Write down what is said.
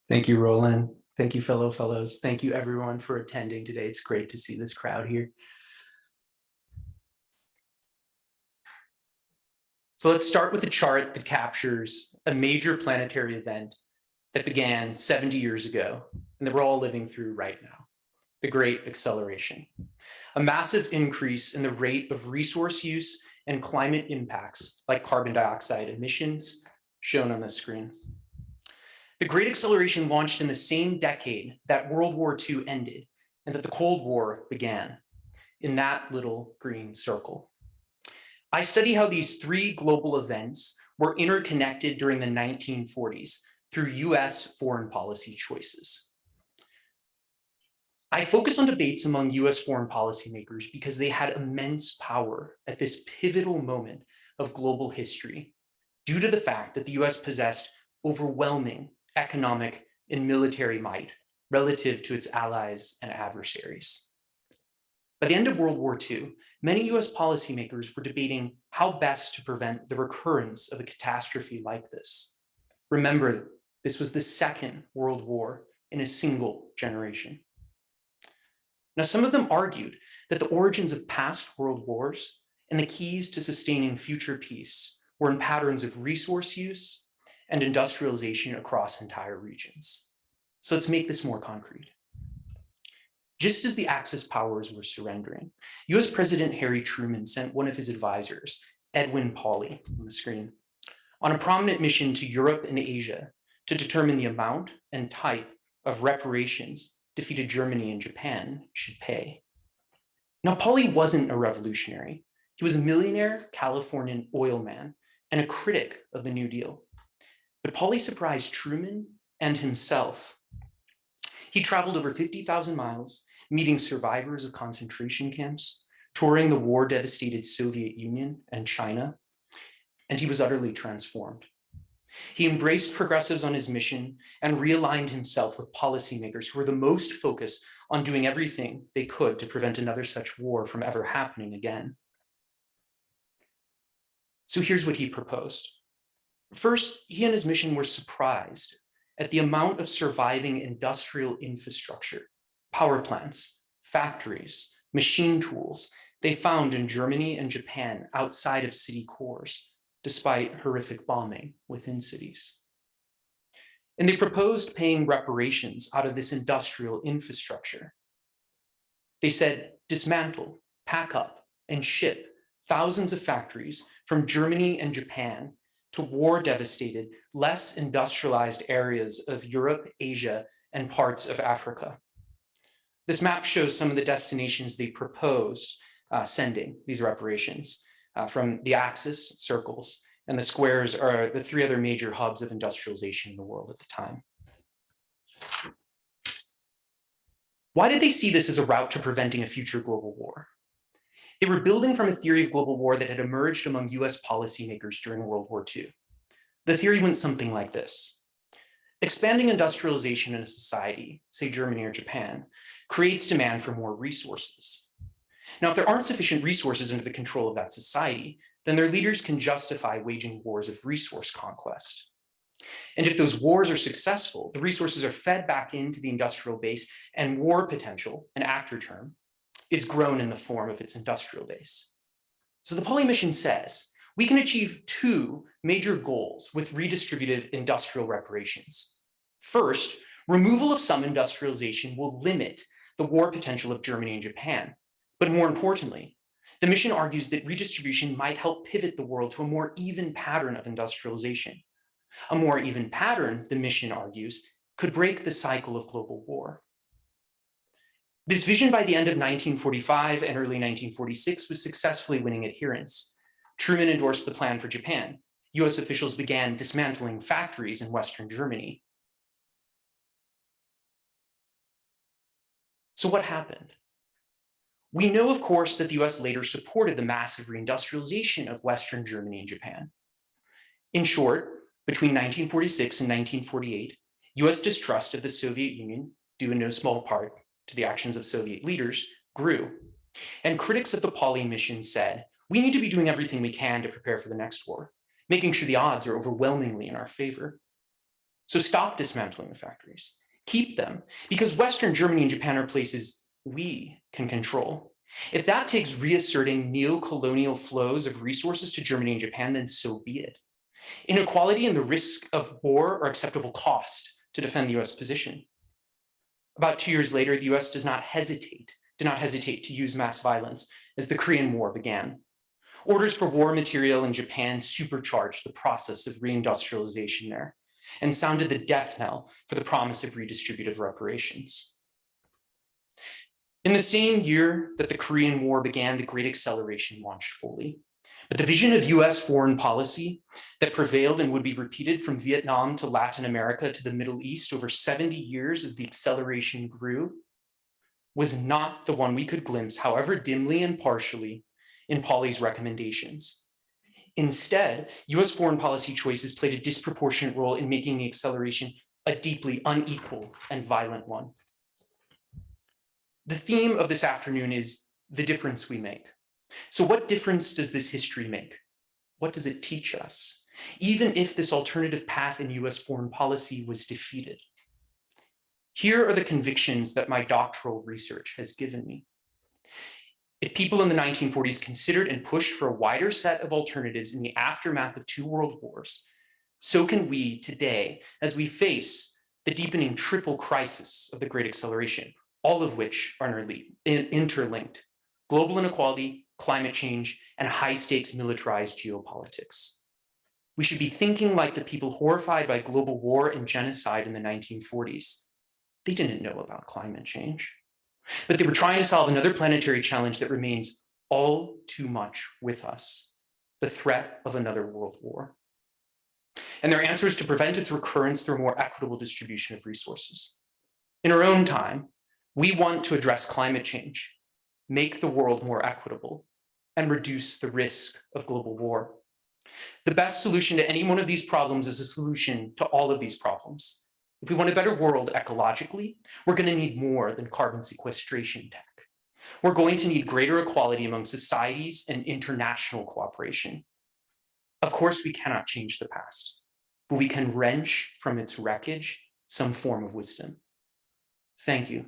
Thank you, Roland. Thank you, fellow fellows. Thank you, everyone, for attending today. It's great to see this crowd here. So let's start with a chart that captures a major planetary event that began 70 years ago and that we're all living through right now, the Great Acceleration. A massive increase in the rate of resource use and climate impacts like carbon dioxide emissions, shown on the screen. The Great Acceleration launched in the same decade that World War II ended and that the Cold War began, in that little green circle. I study how these three global events were interconnected during the 1940s through US foreign policy choices. I focus on debates among US foreign policymakers because they had immense power at this pivotal moment of global history due to the fact that the US possessed overwhelming economic and military might relative to its allies and adversaries. By the end of World War II, many US policymakers were debating how best to prevent the recurrence of a catastrophe like this. Remember, this was the Second World War in a single generation. Now, some of them argued that the origins of past world wars and the keys to sustaining future peace were in patterns of resource use and industrialization across entire regions. So let's make this more concrete. Just as the Axis powers were surrendering, US President Harry Truman sent one of his advisors, Edwin Pauley, on the screen, on a prominent mission to Europe and Asia to determine the amount and type of reparations defeated Germany and Japan should pay. Now, Pauley wasn't a revolutionary. He was a millionaire Californian oil man and a critic of the New Deal. But Pauley surprised Truman and himself. He traveled over 50,000 miles, meeting survivors of concentration camps, touring the war-devastated Soviet Union and China, and he was utterly transformed. He embraced progressives on his mission and realigned himself with policymakers who were the most focused on doing everything they could to prevent another such war from ever happening again. So here's what he proposed. First, he and his mission were surprised at the amount of surviving industrial infrastructure, power plants, factories, machine tools they found in Germany and Japan outside of city cores, despite horrific bombing within cities. And they proposed paying reparations out of this industrial infrastructure. They said, dismantle, pack up, and ship thousands of factories from Germany and Japan to war-devastated, less industrialized areas of Europe, Asia, and parts of Africa. This map shows some of the destinations they proposed sending these reparations from the axis circles, and the squares are the three other major hubs of industrialization in the world at the time. Why did they see this as a route to preventing a future global war? They were building from a theory of global war that had emerged among US policymakers during World War II. The theory went something like this. Expanding industrialization in a society, say Germany or Japan, creates demand for more resources. Now, if there aren't sufficient resources under the control of that society, then their leaders can justify waging wars of resource conquest. And if those wars are successful, the resources are fed back into the industrial base, and war potential, an actor term, is grown in the form of its industrial base. So the Pauley mission says, we can achieve two major goals with redistributive industrial reparations. First, removal of some industrialization will limit the war potential of Germany and Japan. But more importantly, the mission argues that redistribution might help pivot the world to a more even pattern of industrialization. A more even pattern, the mission argues, could break the cycle of global war. This vision by the end of 1945 and early 1946 was successfully winning adherents. Truman endorsed the plan for Japan. US officials began dismantling factories in Western Germany. So what happened? We know, of course, that the US later supported the massive reindustrialization of Western Germany and Japan. In short, between 1946 and 1948, US distrust of the Soviet Union, due in no small part to the actions of Soviet leaders, grew. And critics of the Pauley mission said, we need to be doing everything we can to prepare for the next war, making sure the odds are overwhelmingly in our favor. So stop dismantling the factories. Keep them, because Western Germany and Japan are places we can control. If that takes reasserting neo-colonial flows of resources to Germany and Japan, then so be it. Inequality and the risk of war are acceptable cost to defend the US position. About 2 years later, the US did not hesitate to use mass violence as the Korean War began. Orders for war material in Japan supercharged the process of reindustrialization there and sounded the death knell for the promise of redistributive reparations. In the same year that the Korean War began, the Great Acceleration launched fully. But the vision of US foreign policy that prevailed and would be repeated from Vietnam to Latin America to the Middle East over 70 years as the acceleration grew was not the one we could glimpse, however dimly and partially, in Pauli's recommendations. Instead, US foreign policy choices played a disproportionate role in making the acceleration a deeply unequal and violent one. The theme of this afternoon is the difference we make. So what difference does this history make? What does it teach us? Even if this alternative path in US foreign policy was defeated. Here are the convictions that my doctoral research has given me. If people in the 1940s considered and pushed for a wider set of alternatives in the aftermath of 2 world wars, so can we today as we face the deepening triple crisis of the Great Acceleration, all of which are interlinked: global inequality, climate change, and high-stakes militarized geopolitics. We should be thinking like the people horrified by global war and genocide in the 1940s. They didn't know about climate change, but they were trying to solve another planetary challenge that remains all too much with us: the threat of another world war. And their answer is to prevent its recurrence through a more equitable distribution of resources. In our own time, we want to address climate change, make the world more equitable, and reduce the risk of global war. The best solution to any one of these problems is a solution to all of these problems. If we want a better world ecologically, we're going to need more than carbon sequestration tech. We're going to need greater equality among societies and international cooperation. Of course, we cannot change the past, but we can wrench from its wreckage some form of wisdom. Thank you.